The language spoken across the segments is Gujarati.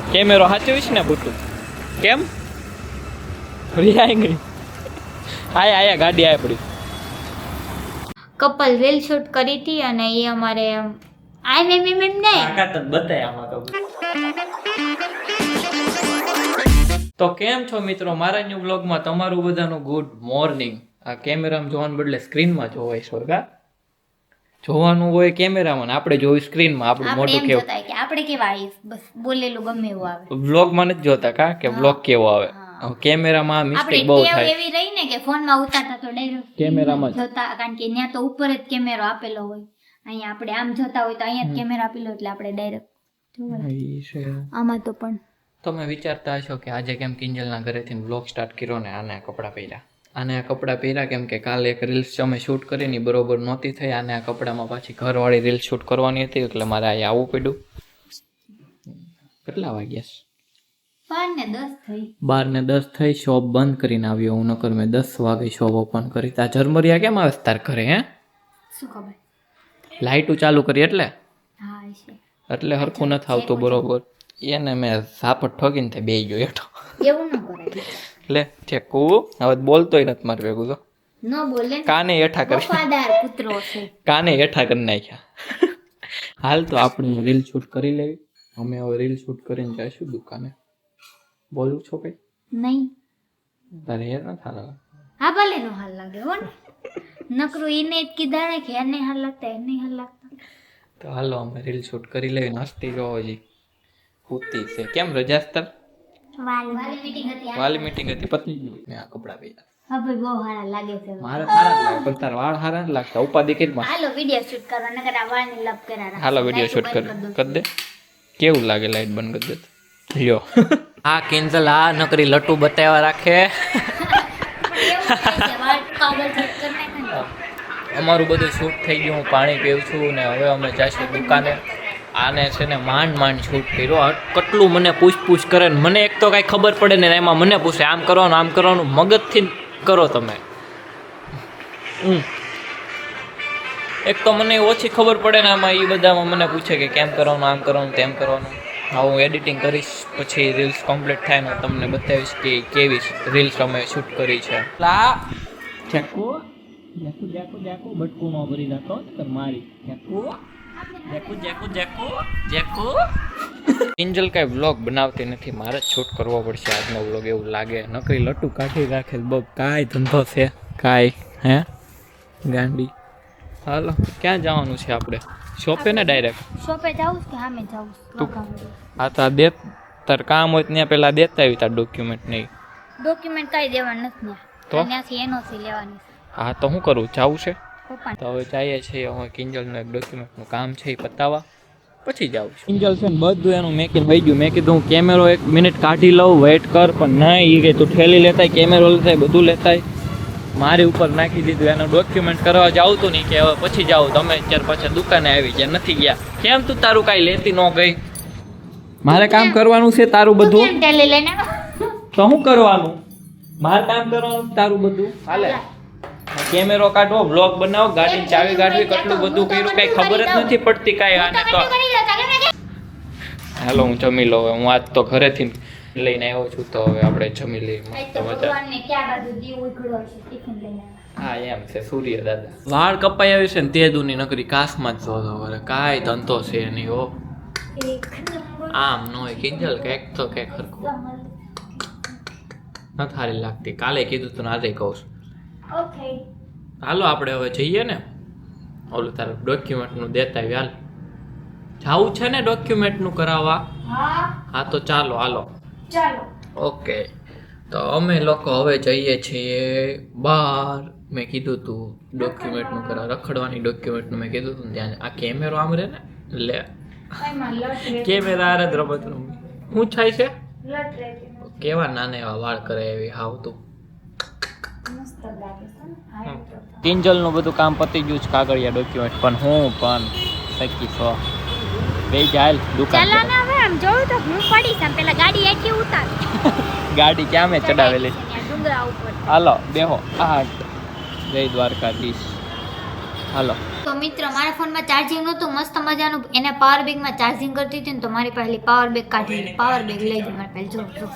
કેમેરો સાચવીશ ને પૂતું કેમ રિયાઈ ગઈ આયા ગાડી આયા પડી કપલ રીલ શૂટ કરી હતી અને એ અમારે તો કેમ છો મિત્રો મારા ન્યુ બ્લોગમાં તમારું બધાનું ગુડ મોર્નિંગ આ કેમેરામાં જોવાનું બદલે સ્ક્રીનમાં જોવાય છો કા જોવાનું હોય કેમેરામાં આપણે જોયું સ્ક્રીનમાં આપણું મોઢું કેવું આપણે કેવા આવી બસ બોલેલું ગમે એવું આવે બ્લોગમાં નથી જોતા કા કે બ્લોગ કેવો આવે કેમેરામાં મિસ્ટેક બહુ થાય એવી રહી ને કે ફોનમાં ઉતારતા તો ડાયરેક્ટ કેમેરામાં જોતા કારણ કે ત્યાં તો ઉપર જ કેમેરો આપેલો હોય અહીંયા આપણે આમ જોતા હોય તો અહીંયા જ કેમેરા આપેલો એટલે આપણે ડાયરેક્ટ આમાં તો પણ તમે વિચારતા હશો કે આજે કેમ કિંજલના ઘરેથી બ્લોગ સ્ટાર્ટ કર્યો ને આને કપડાં પહેર્યા આને આ કપડાં પહેર્યા કેમ કે કાલે એક રીલ્સ અમે શૂટ કરીને બરોબર નહોતી થઈ આને આ કપડામાં પાછી ઘરવાળી રીલ શૂટ કરવાની હતી એટલે મારે અહીંયા આવવું પડ્યું કેટલા વાગ્યા 12:10 થઈ શોપ બંધ કરીને આવ્યો હું નકર મેં 10 વાગે શોપ ઓપન કરી તા ઝરમરિયા કેમ આવે તાર ઘરે હે શું ખબર લાઈટું ચાલુ કરી એટલે હા છે એટલે હરખું નથી આવતું બરોબર એને મેં સાપટ ઠોકીને તે બેહી ગયો હેઠો એવું ન કરાય લે ઠેકું હવે બોલતોય નથી મારે ભેગું તો ન બોલે કાને હેઠા કરી વફાદાર પુત્રો છે કાને હેઠા કરી નાખ્યા હાલ તો આપણે રીલ શૂટ કરી લેવી અમે હવે રીલ શૂટ કરીને જઈશું દુકાને બોલું છો કઈ નહીં તારે હેર ના થાલા હા ભલે નો હાલ લાગે હો ને નકરું એને જ કીધા ને કે એને હાલ લાગતા એને હાલ લાગતા તો હાલો અમે રીલ શૂટ કરી લેવી નાસ્તી જો હજી પૂતી છે કેમ રજાસ્તર વાલી મીટિંગ હતી પત્ની મેં આ કપડા પહેર્યા હવે બહુ સારા લાગે છે મારા સારા જ લાગે પણ તાર વાળ સારા જ લાગતા ઉપાધિ કેટલા હાલો વિડિયો શૂટ કરવા નકર આ વાળની લપ કરા હાલો વિડિયો શૂટ કર દે કેવું લાગે લાઈટ બંધ કરી દે લ્યો આ કિંજલ આ નકરી લટુ બતાવ્યા રાખે અમારું બધું શૂટ થઈ ગયું હું પાણી પીવું છું ને હવે અમે જઈશું દુકાને આને છે ને માંડ શૂટ કર્યો કેટલું મને પૂછ કરે ને મને એક તો કાંઈ ખબર પડે ને એમાં મને પૂછે આમ કરવાનું મગજથી કરો તમે એક તો મને ઓછી ખબર પડે ને આમાં એ બધામાં મને પૂછે કે કેમ કરવાનું આમ કરવાનું તેમ કરવાનું હા હું એડિટિંગ કરીશ પછી રીલ્સ કમ્પ્લીટ થાય ને તમને બતાવીશ કે કેવી રીલ્સ અમે શૂટ કરી છે બટકું ન ભરી નાખો મારી કિંજલ કાંઈ વ્લોગ બનાવતી નથી મારે જ શૂટ કરવો પડશે આજનો વ્લોગ એવું લાગે નકરી લટુ કાઢી રાખે બબ કાંઈ ધંધો છે કાંઈ હે ગાંડી હાલો ક્યાં જવાનું છે આપણે શોપે ને ડાયરેક્ટ શોપે જાઉં કે સામે જાઉં હા તો દે તાર કામ હોય ત્યાં પેલા દેતા આવી તાર ડોક્યુમેન્ટ નહીં ડોક્યુમેન્ટ કઈ દેવાનું નથી તો ત્યાંથી એનઓસી લેવાની હા તો શું કરું જાવું છે પપ્પા તો હવે જઈએ છીએ હવે કિંજલનું એક ડોક્યુમેન્ટનું કામ છે એ પતાવવા પછી જાઉં છું કિંજલ છે ને બધું એનું મેકીને વહી ગયું મેં કીધું હું કેમેરો 1 મિનિટ કાઢી લઉં વેઇટ કર પણ નહીં એ કે તું ઠેલી લેતાય કેમેરો લેતાય બધું લેતાય મારી ઉપર નાખી દીધું એનું ડોક્યુમેન્ટ કરવા જાઉં તું નહીં કે હવે પછી જાઉં તમે અત્યારે પાછા દુકાને આવી ગયા નથી ગયા કેમ તું તારું કાંઈ લેતી ન ગઈ મારે કામ કરવાનું છે તારું બધું તો શું કરવાનું મારે કામ કરવાનું તારું બધું હાલે કેમેરો કાઢવો બ્લોગ બનાવો ગાડીની ચાવી કાઢવી કેટલું બધું કર્યું કઈ ખબર જ નથી પડતી કાંઈ આને તો હાલો હું જમી લઉં હું આજ તો ઘરેથી લઈને આવ્યો છું તો હવે આપણે જમી લઈએ હા એમ છે સૂર્ય દાદા વાળ કપાઈ આવ્યું છે ને તે દૂની નકરી કાસમાં જ જોતો કરે કાંઈ ધંધો છે નહીં હો આમ ન હોય કિંજલ કંઈક તો કંઈક હરખું નથી સારી લાગતી કાલે કીધું તું આજે કહું છું હાલો આપણે હવે જઈએ ને ઓલું તારું ડોક્યુમેન્ટનું દેતા હાલ જાવું છે ને ડોક્યુમેન્ટનું કરાવવા હા તો ચાલો હાલો ઓકે તો અમે લોકો હવે જઈએ છીએ બહાર મેં કીધું તું ડોક્યુમેન્ટનું કરાવ રખડવાની ડોક્યુમેન્ટનું મેં કીધું તું ત્યાં આ કેમેરો આમ રે ને લે કેમેરા આરે રમત રમી શું થાય છે કેવા નાના એવા વાળ કરે એવી હાવ તું કિંજલનું બધું કામ પતી ગયું છે કાગળિયા ડોક્યુમેન્ટ પણ હું પણ શકી છો બે જાય દુકાન ગાડી ક્યાં મેં ચડાવેલી હાલો બેહો આ જય દ્વારકાધીશ હાલો તો મિત્ર મારા ફોનમાં ચાર્જિંગ નહોતું મસ્ત મજાનું એને પાવર બેગમાં ચાર્જિંગ કરતી હતી ને તો મારી પાસે પાવર બેગ કાઢી પાવર બેગ લઈ ગઈ મારી પાસે જો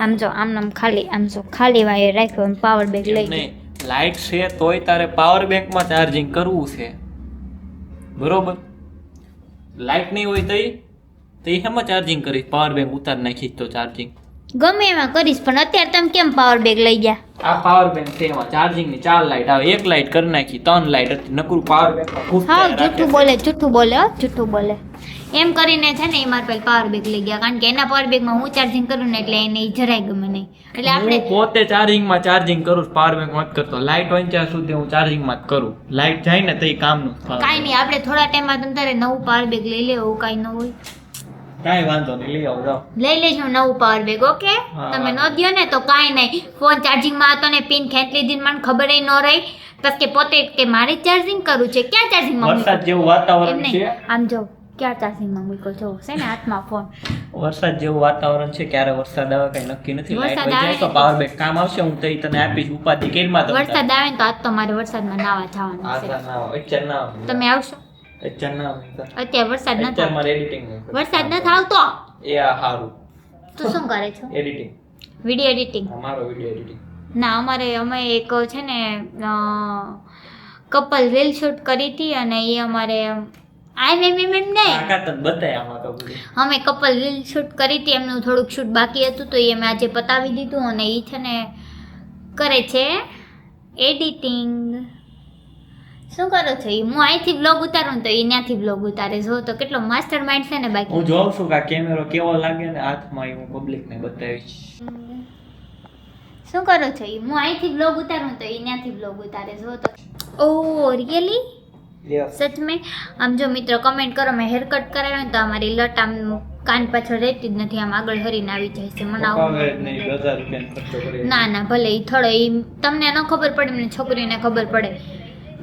આમ જો આમ ખાલી આમ જો ખાલી વાયર રાખ્યો અને પાવર બેગ લઈ ગઈ લાઈટ છે તોય તારે પાવર બેંકમાં ચાર્જિંગ કરવું છે બરોબર લાઈટ નહીં હોય તો એમાં ચાર્જિંગ કરીશ પાવર બેંક ઉતાર નાખીશ તો ચાર્જિંગ ગમે એમાં કરીશ પણ અત્યારે તમે કેમ પાવર બેગ લઈ ગયા આ પાવર બેંક છે એમાં ચાર્જિંગ ની 4 લાઈટ આવે એક લાઈટ કરી નાખી 3 લાઈટ હતી નકરું પાવર બેંક માં ઘૂસ હા જૂઠું બોલે હો જૂઠું બોલે એમ કરીને છે ને એ મારા પાસે પાવર બેગ લઈ ગયા કારણ કે એના પાવર બેગમાં હું ચાર્જિંગ કરું ને એટલે એને ઈ જરાય ગમે નહીં એટલે આપણે હું પોતે ચાર્જિંગ કરું પાવર બેંક માં જ કરતો લાઈટ હોય ત્યાં સુધી હું ચાર્જિંગ માં જ કરું લાઈટ જાય ને તો એ કામનું કાંઈ નહીં આપણે થોડા ટાઈમમાં તમે તારે નવું પાવર બેગ લઈ લેવું એવું કાંઈ ન હોય કાંઈ વાંધો નહીં લઈ આવો લઈ લેજો નવું પાવર બેગ ઓકે તમે ન દો ને તો કાંઈ નહીં ફોન ચાર્જિંગ માં હતો ને પિન ખેંચ લીધી મને ખબર ન રહી બસ કે પોતે કે મારે ચાર્જિંગ કરવું છે ક્યાં ચાર્જિંગ માં વરસાદ જેવું વાતાવરણ છે આમ જો ક્યાં ચાર્જિંગ માં મૂકો છો છે ને હાથમાં ફોન વરસાદ જેવું વાતાવરણ છે ક્યારે વરસાદ આવે કઈ નક્કી નથી લાઈટ વહી જાય તો પાવર બેંક કામ આવશે હું તો તને આપીશ ઉપાધિ કેરમાં તો વરસાદ આવે ને તો આજ તો મારે વરસાદમાં નાવા જવાનું છે તમે આવશો અત્યારે વરસાદ નથી મારે એડિટિંગ વરસાદ નથી આવતો એ આ હારું તું શું કરે છો એડિટિંગ વિડિયો એડિટિંગ અમારો વિડિયો એડિટિંગ ના અમે એક છે ને કપલ રીલ શૂટ કરી હતી અને એ અમારે અમે કપલ રીલ શૂટ કરી હતી એમનું થોડુંક શૂટ બાકી હતું તો એ મેં આજે પતાવી દીધું અને એ છે ને કરે છે એડિટિંગ શું કરો છો હું અહીંથી બ્લોગ ઉતારું તો એ ત્યાંથી બ્લોગ ઉતારે જો તો કેટલો માસ્ટર માઇન્ડ છે ને બાકી હું જોઉં છું કે આ કેમેરો કેવો લાગે ને હાથમાં હું પબ્લિકને બતાવીશ શું કરો છો હું અહીંથી બ્લોગ ઉતારું તો એ ત્યાંથી બ્લોગ ઉતારે જો તો ઓ રિયલી સચ મેં આમ જો મિત્રો કમેન્ટ કરો મેં હેર કટ કરાવ્યો ને તો અમારી લટ આમ કાન પાછળ રહેતી જ નથી આમ આગળ હરીને આવી જાય છે મને આવું ના ભલે એ થોડો એ તમને ન ખબર પડે મને છોકરીને ખબર પડે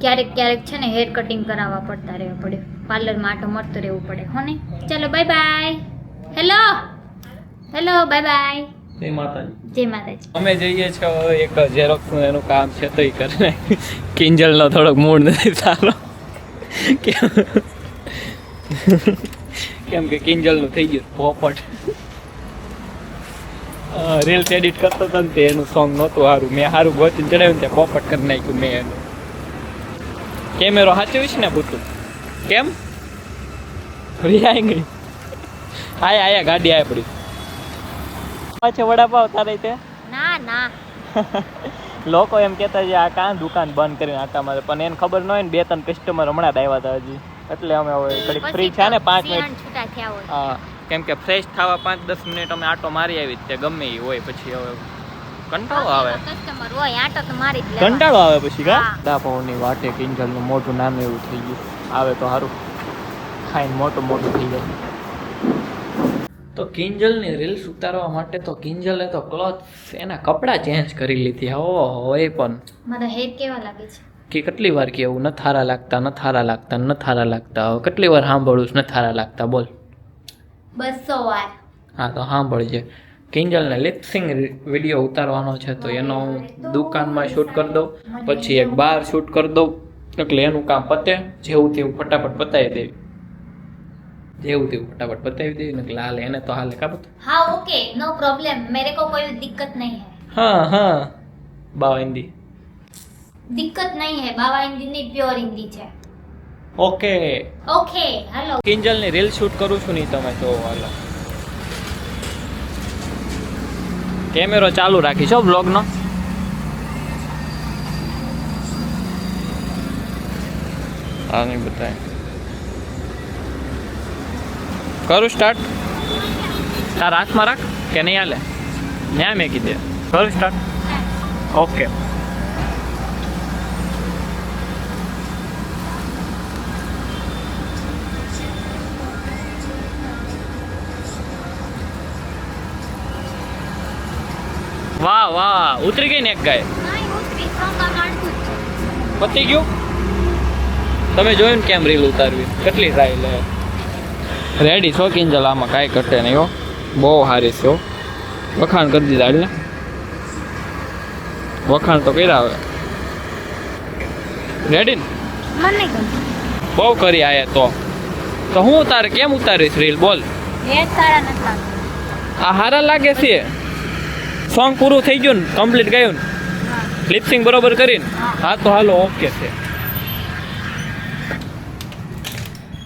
ક્યારેક છે ને હેર કટિંગ કરાવવા પડતા રહેવા પડે પાર્લરમાં આટો મરતો રહેવું પડે હો ને ચાલો bye bye hello bye bye જય માતાજી જય માતાજી અમે જઈએ છીએ એક ઝેરોક્સ એનું કામ છે તો એ કરીને કિંજલનો થોડોક મૂડ નથી સારો કેમ કે કિંજલનું થઈ ગયું પોપટ રીલ્સ એડિટ કરતો હતો ને તે એનું સોંગ નહોતું સારું મેં સારું ગોતીને ચડાવ્યું ને પોપટ કરી નાખ્યું મેં એનું કેમેરો સાચવીશ ને પૂછું કેમ આવી ગઈ આયા ગાડી આયા પડી પાછળ વડાપાવ તારે તે ના લોકો એમ કહેતા છે આ કાં દુકાન બંધ કરીને આટા મારે પણ એને ખબર ન હોય ને 2-3 કસ્ટમર હમણાં જ આવ્યા હતા હજી એટલે અમે હવે ઘડીક ફ્રી છે ને 5 મિનિટ હા કેમ કે ફ્રેશ થવા 5-10 મિનિટ અમે આટો મારી આવી જ ગમે એ હોય પછી હવે કંટાળો આવે કસ્ટમર હોય આટો તો મારી જ કંટાળો આવે પછી કા દાપાવની વાટે કિંજલનું મોટું નામ એવું થઈ ગયું આવે તો સારું ખાઈને મોટું થઈ જાય તો કિંજલની રીલ્સ ઉતારવા માટે તો કિંજલે તો ક્લોથ્સ એના કપડાં ચેન્જ કરી લીધી હોય પણ મારા હેર કેવા લાગે છે કે કેટલી વાર કેવું ન થારા લાગતા હવે કેટલી વાર સાંભળું ન થારા લાગતા બોલ 200 વાર હા તો સાંભળજે કિંજલને લિપસિંગ વિડીયો ઉતારવાનો છે તો એનો હું દુકાનમાં શૂટ કરી દઉં પછી એક બાર શૂટ કરી દઉં એટલે એનું કામ પતે જેવું તેવું ફટાફટ પતાવી દેવી ને લાલ એને તો હાલે કા બતા हाँ ओके नो प्रॉब्लम मेरे को कोई दिक्कत नहीं है हाँ बावा हिंदी दिक्कत नहीं है बाबा हिंदी नहीं प्योर हिंदी છે ઓકે હેલો કિંજલની રીલ શૂટ કરું છું નહીં તમે તો હાલો કેમેરો ચાલુ રાખીશો બ્લોગનો હા નહીં બતાય કરું સ્ટાર્ટ તાર હાથમાં રાખ કે નહીં હાલે ન્યા મેં કીધે કરું સ્ટાર્ટ ઓકે વાહ ઉતરી ગઈ ને એક ગાય પતી ગયું તમે જોયું ને કેમ રીલ ઉતારવી કેટલી ટ્રાય લે રેડી છો કિંજલ આમાં કાંઈ ઘટે નહીં હો બહુ સારી છે હો વખાણ કરી દીધા એટલે વખાણ તો કર્યા હવે રેડી ને બહુ કરી આયા તો હું ઉતારે કેમ ઉતારીશ રીલ બોલ એ સારા નથી લાગતા. આ હારા લાગે છે સોંગ પૂરું થઈ ગયું ને કમ્પ્લીટ ગયું ને હા. લિપસિંગ બરોબર કરીને હા. હા તો હાલો ઓકે છે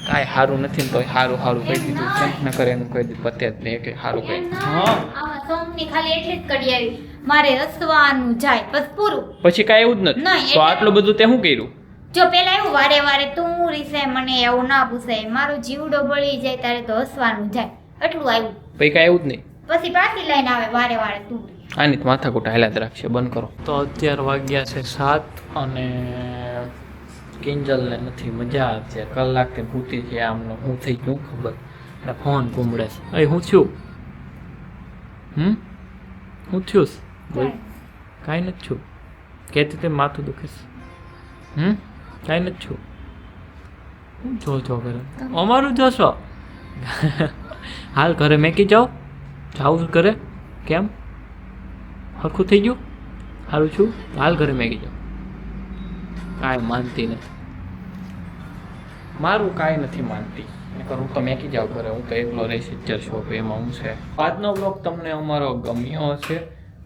કાંઈ સારું નથી ને તો સારું સારું કહી દીધું કેમ ન કરે એનું કહી દીધું પતે જ નહીં કે સારું કહી એમ ના. હા આમાં સોંગની ખાલી એટલી જ કડી આવી. મારે હસવાનું જાય બસ પૂરું. પછી કાંઈ એવું જ નથી નહીં, તો આટલું બધું તે શું કર્યું જો પેલા એવું વારે વારે તું રીસે મને એવું ના પૂછાય, મારો જીવડો બળી જાય ત્યારે તો હસવાનું જાય, એટલું આવ્યું. પછી કાંઈ એવું જ નહીં પછી પાછી લઈને આવે વારે વારે તું. આની તો માથાકૂટ હાલ્યા જ રાખશે બંધ કરો તો અત્યારે વાગ્યા છે 7 અને કિંજલને નથી મજા આવશે કલાકથી ભૂતી છે આમનો હું થઈ ગયું ખબર ને ફોન ઘૂમડે છે અરે હું થયું હું થયું બોલ કાંઈ નથી છું કહેતી તે માથું દુખે છે કાંઈ નથી છું હું જો કરે અમારું જોશો હાલ ઘરે મેકી જાઓ જાઉં ઘરે કેમ હરખું થઈ ગયું સારું છું હાલ ઘરે મેગી જાઉં કાંઈ માનતી નથી મારું કાંઈ નથી માનતી નકર હું તો મેકી જાઉં ઘરે હું તો એકલો રહીશ પિક્ચર શોપ એમાં હું છે આજનો બ્લોગ તમને અમારો ગમ્યો હશે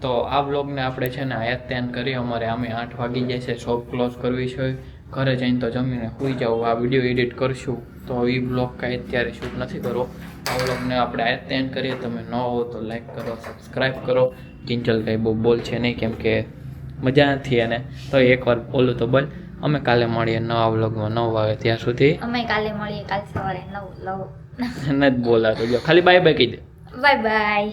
તો આ બ્લોગને આપણે છે ને આયાત ત્યાન કરી અમારે આમે 8 વાગી જાય છે શોપ ક્લોઝ કરવી છે ઘરે જઈને તો જમીને સૂઈ જાઉં આ વિડીયો એડિટ કરશું તો એ બ્લોગ કાંઈ અત્યારે શૂટ નથી કરવો આ બ્લોગને આપણે આયાત ત્યાન કરીએ તમે ન હો તો લાઈક કરો સબસ્ક્રાઈબ કરો કિંજલ કંઈ બહુ બોલ છે નહીં કેમ કે મજા નથી એને તો એકવાર બોલું તો બોલ અમે કાલે મળીએ નવા વ્લોગમાં 9 વાગે ત્યાં સુધી અમે કાલે મળીએ કાલ સવારે 9 નથી બોલાતો જો ખાલી બાય બાય કહી દે બાય બાય.